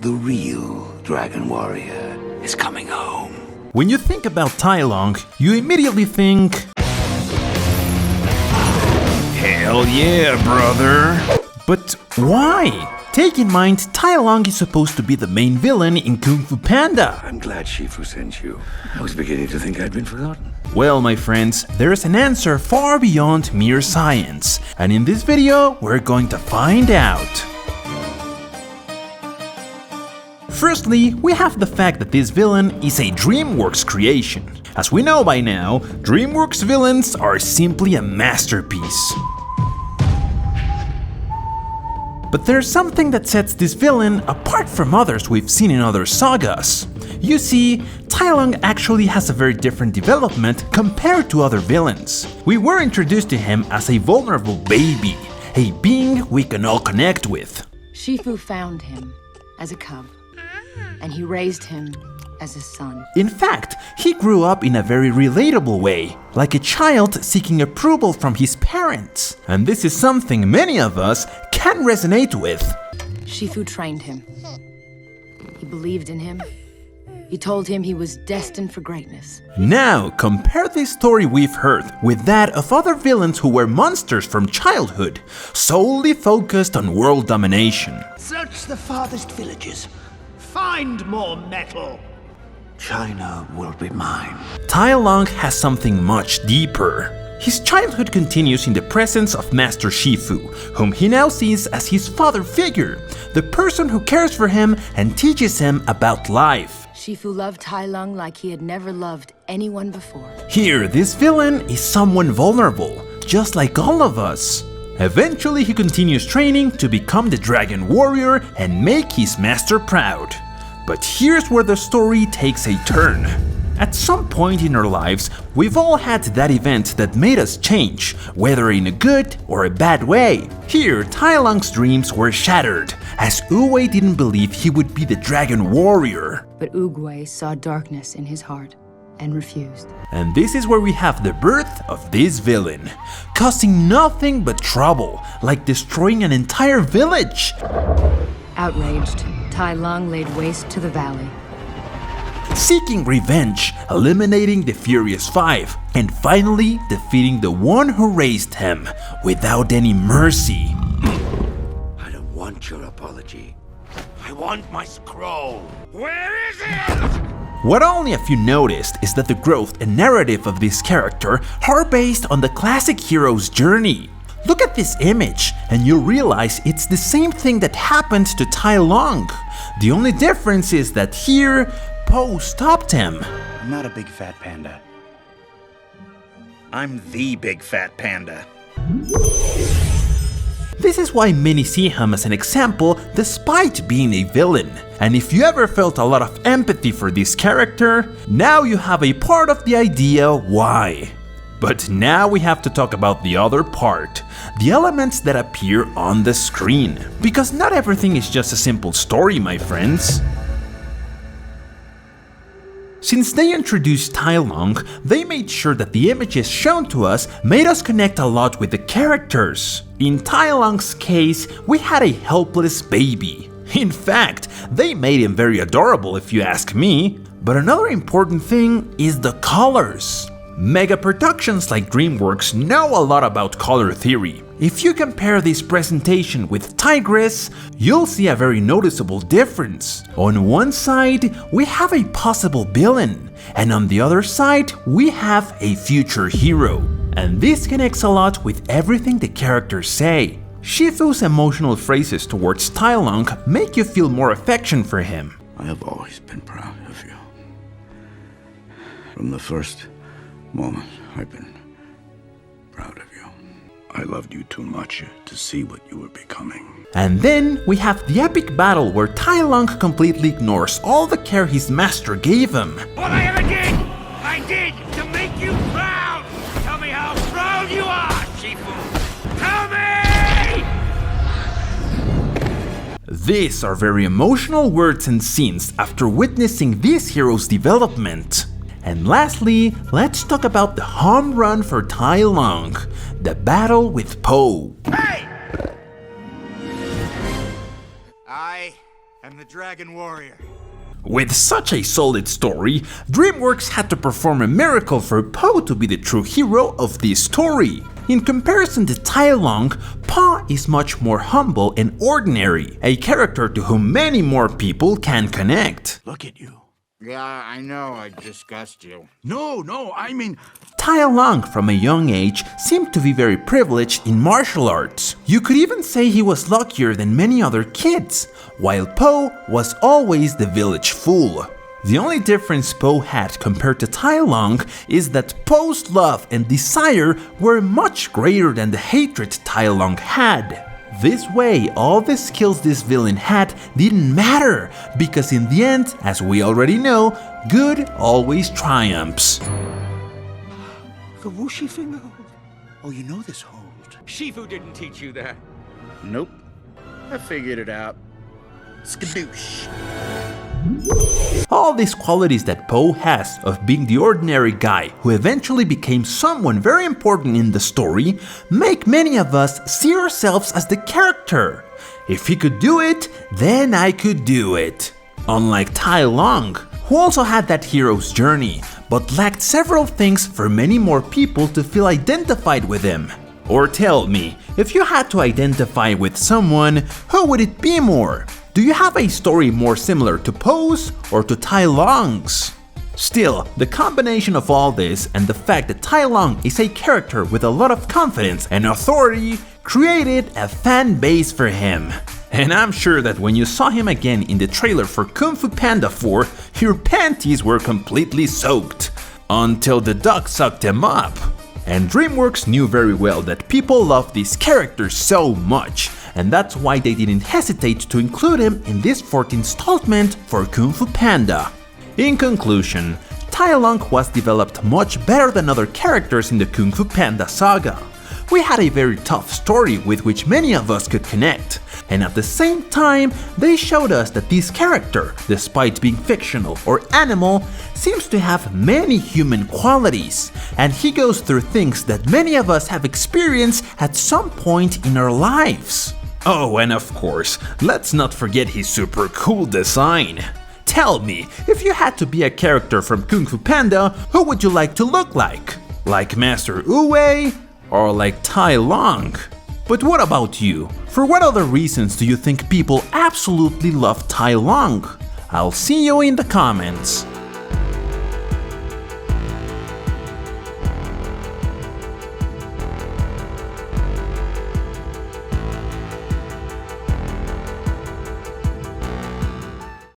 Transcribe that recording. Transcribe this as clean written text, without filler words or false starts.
The real Dragon Warrior is coming home. When you think about Tai Long, you immediately think, hell yeah, brother! But why? Take in mind, Tai Long is supposed to be the main villain in Kung Fu Panda. I'm glad Shifu sent you. I was beginning to think I'd been forgotten. Well, my friends, there's an answer far beyond mere science, and in this video, we're going to find out. Firstly, we have the fact that this villain is a DreamWorks creation. As we know by now, DreamWorks villains are simply a masterpiece. But there's something that sets this villain apart from others we've seen in other sagas. You see, Tai Lung actually has a very different development compared to other villains. We were introduced to him as a vulnerable baby, a being we can all connect with. Shifu found him as a cub, and he raised him as a son. In fact, he grew up in a very relatable way, like a child seeking approval from his parents. And this is something many of us can resonate with. Shifu trained him. He believed in him. He told him he was destined for greatness. Now, compare this story we've heard with that of other villains who were monsters from childhood, solely focused on world domination. Search the farthest villages. Find more metal. China will be mine. Tai Lung has something much deeper. His childhood continues in the presence of Master Shifu, whom he now sees as his father figure, the person who cares for him and teaches him about life. Shifu loved Tai Lung like he had never loved anyone before. Here, this villain is someone vulnerable, just like all of us. Eventually, he continues training to become the Dragon Warrior and make his master proud. But here's where the story takes a turn. At some point in our lives, we've all had that event that made us change, whether in a good or a bad way. Here, Tai Lung's dreams were shattered, as Uwei didn't believe he would be the Dragon Warrior. But Uguay saw darkness in his heart and refused. And this is where we have the birth of this villain, causing nothing but trouble, like destroying an entire village. Outraged, Tai Lung laid waste to the valley. Seeking revenge, eliminating the Furious Five, and finally defeating the one who raised him, without any mercy. I don't want your apology. I want my scroll. Where is it? What only a few noticed is that the growth and narrative of this character are based on the classic hero's journey. Look at this image, and you'll realize it's the same thing that happened to Tai Lung. The only difference is that here, Po stopped him. I'm not a big fat panda. I'm the big fat panda. This is why many see him as an example despite being a villain. And if you ever felt a lot of empathy for this character, now you have a part of the idea why. But now we have to talk about the other part, the elements that appear on the screen. Because not everything is just a simple story, my friends. Since they introduced Tai Lung, they made sure that the images shown to us made us connect a lot with the characters. In Tai Lung's case, we had a helpless baby. In fact, they made him very adorable if you ask me. But another important thing is the colors. Mega productions like DreamWorks know a lot about color theory. If you compare this presentation with Tigress, you'll see a very noticeable difference. On one side, we have a possible villain, and on the other side, we have a future hero. And this connects a lot with everything the characters say. Shifu's emotional phrases towards Tai Lung make you feel more affection for him. I have always been proud of you. From the first moment, I've been proud of you. I loved you too much to see what you were becoming. And then we have the epic battle where Tai Lung completely ignores all the care his master gave him. What I ever did, I did to make you proud. Tell me how proud you are, Shifu. Tell me! These are very emotional words and scenes after witnessing this hero's development. And lastly, let's talk about the home run for Tai Lung, the battle with Po. Hey! I I'm the Dragon Warrior. With such a solid story, DreamWorks had to perform a miracle for Po to be the true hero of this story. In comparison to Tai Long, Pa is much more humble and ordinary, a character to whom many more people can connect. Look at you. Yeah, I know I disgust you. No, I mean... Tai Long from a young age seemed to be very privileged in martial arts. You could even say he was luckier than many other kids, while Po was always the village fool. The only difference Po had compared to Tai Long is that Po's love and desire were much greater than the hatred Tai Long had. This way, all the skills this villain had didn't matter, because in the end, as we already know, good always triumphs. The whooshy finger hold. Oh, you know this hold. Shifu didn't teach you that. Nope. I figured it out. Skadoosh. All these qualities that Po has of being the ordinary guy who eventually became someone very important in the story make many of us see ourselves as the character. If he could do it, then I could do it. Unlike Tai Long, who also had that hero's journey, but lacked several things for many more people to feel identified with him. Or tell me, if you had to identify with someone, who would it be more? Do you have a story more similar to Po's or to Tai Long's? Still, the combination of all this and the fact that Tai Long is a character with a lot of confidence and authority created a fan base for him. And I'm sure that when you saw him again in the trailer for Kung Fu Panda 4, your panties were completely soaked. Until the duck sucked him up. And DreamWorks knew very well that people love these characters so much, and that's why they didn't hesitate to include him in this 4th installment for Kung Fu Panda. In conclusion, Tai Long was developed much better than other characters in the Kung Fu Panda saga. We had a very tough story with which many of us could connect, and at the same time, they showed us that this character, despite being fictional or animal, seems to have many human qualities, and he goes through things that many of us have experienced at some point in our lives. Oh, and of course, let's not forget his super cool design. Tell me, if you had to be a character from Kung Fu Panda, who would you like to look like? Like Master Uwe? Or like Tai Long? But what about you? For what other reasons do you think people absolutely love Tai Long? I'll see you in the comments.